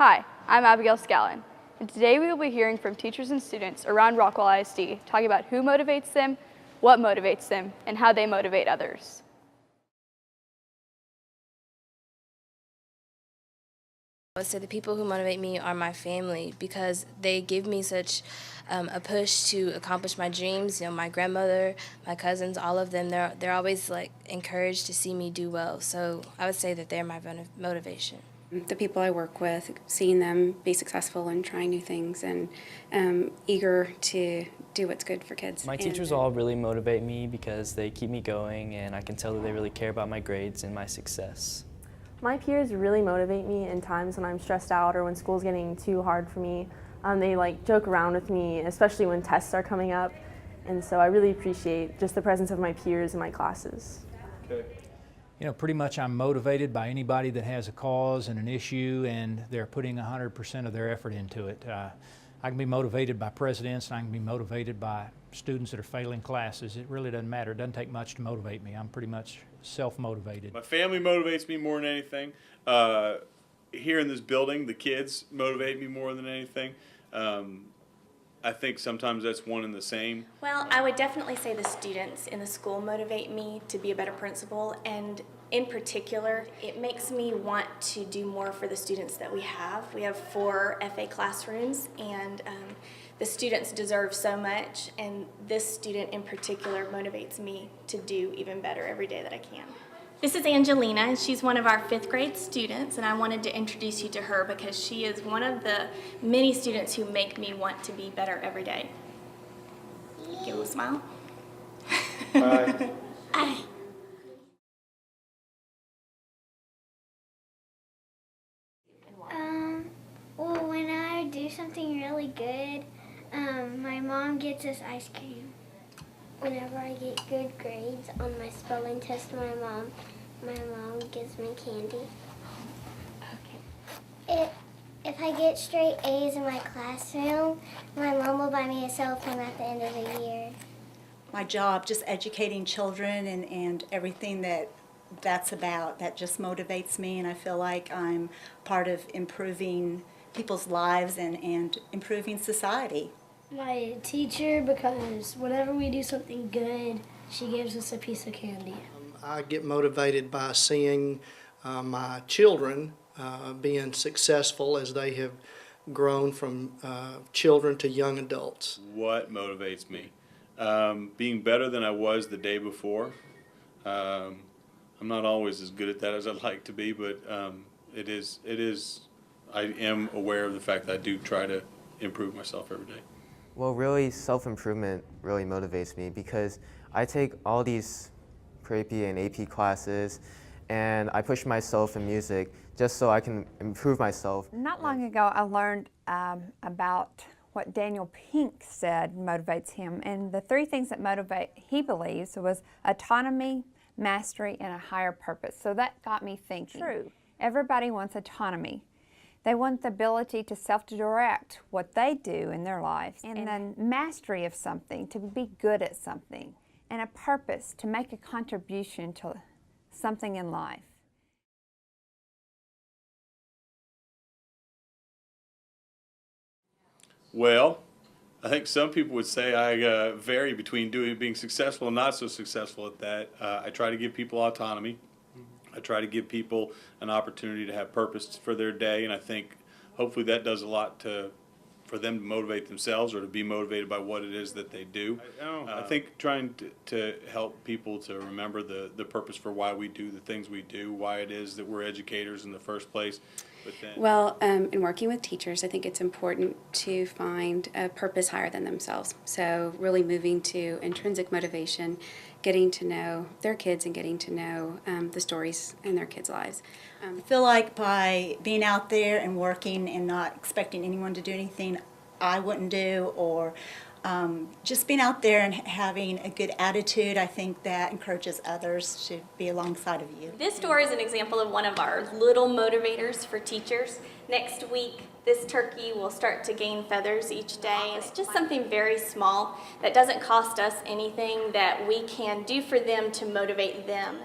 Hi, I'm Abigail Scallon, and today we will be hearing from teachers and students around Rockwell ISD talking about who motivates them, what motivates them, and how they motivate others. I would say the people who motivate me are my family because they give me such a push to accomplish my dreams. You know, my grandmother, my cousins, all of them, they're always like encouraged to see me do well. So I would say that they're my motivation. The people I work with, seeing them be successful and trying new things and eager to do what's good for kids. My teachers all really motivate me because they keep me going, and I can tell that they really care about my grades and my success. My peers really motivate me in times when I'm stressed out or when school's getting too hard for me. They joke around with me, especially when tests are coming up. And so I really appreciate just the presence of my peers in my classes. Okay. You know, pretty much I'm motivated by anybody that has a cause and an issue and they're putting 100% of their effort into it. I can be motivated by presidents and I can be motivated by students that are failing classes. It really doesn't matter. It doesn't take much to motivate me. I'm pretty much self-motivated. My family motivates me more than anything. Here in this building, the kids motivate me more than anything. I think sometimes that's one and the same. Well, I would definitely say the students in the school motivate me to be a better principal, and in particular, it makes me want to do more for the students that we have. We have 4 FA classrooms, and the students deserve so much, and this student in particular motivates me to do even better every day that I can. This is Angelina, and she's one of our 5th grade students, and I wanted to introduce you to her because she is one of the many students who make me want to be better every day. Give a little smile. Hi. Hi. Well, when I do something really good, my mom gets us ice cream. Whenever I get good grades on my spelling test, my mom gives me candy. Okay. If I get straight A's in my classroom, my mom will buy me a cell phone at the end of the year. My job, just educating children and everything that's about, that just motivates me, and I feel like I'm part of improving people's lives and improving society. My teacher, because whenever we do something good, she gives us a piece of candy. I get motivated by seeing my children being successful as they have grown from children to young adults. What motivates me? Being better than I was the day before. I'm not always as good at that as I'd like to be, but I am aware of the fact that I do try to improve myself every day. Well, really, self-improvement really motivates me because I take all these pre-AP and AP classes and I push myself in music just so I can improve myself. Not long ago, I learned about what Daniel Pink said motivates him, and the 3 things that he believes was autonomy, mastery, and a higher purpose. So that got me thinking. True. Everybody wants autonomy. They want the ability to self-direct what they do in their lives, and then mastery of something, to be good at something, and a purpose, to make a contribution to something in life. Well, I think some people would say I vary between being successful and not so successful at that. I try to give people autonomy. I try to give people an opportunity to have purpose for their day, and I think hopefully that does a lot for them to motivate themselves or to be motivated by what it is that they do. I think trying to help people to remember the purpose for why we do the things we do, why it is that we're educators in the first place. Well, in working with teachers, I think it's important to find a purpose higher than themselves. So really moving to intrinsic motivation, getting to know their kids and getting to know the stories in their kids' lives. I feel like by being out there and working and not expecting anyone to do anything I wouldn't do, or just being out there and having a good attitude, I think that encourages others to be alongside of you. This story is an example of one of our little motivators for teachers. Next week, this turkey will start to gain feathers each day. It's just something very small that doesn't cost us anything that we can do for them to motivate them.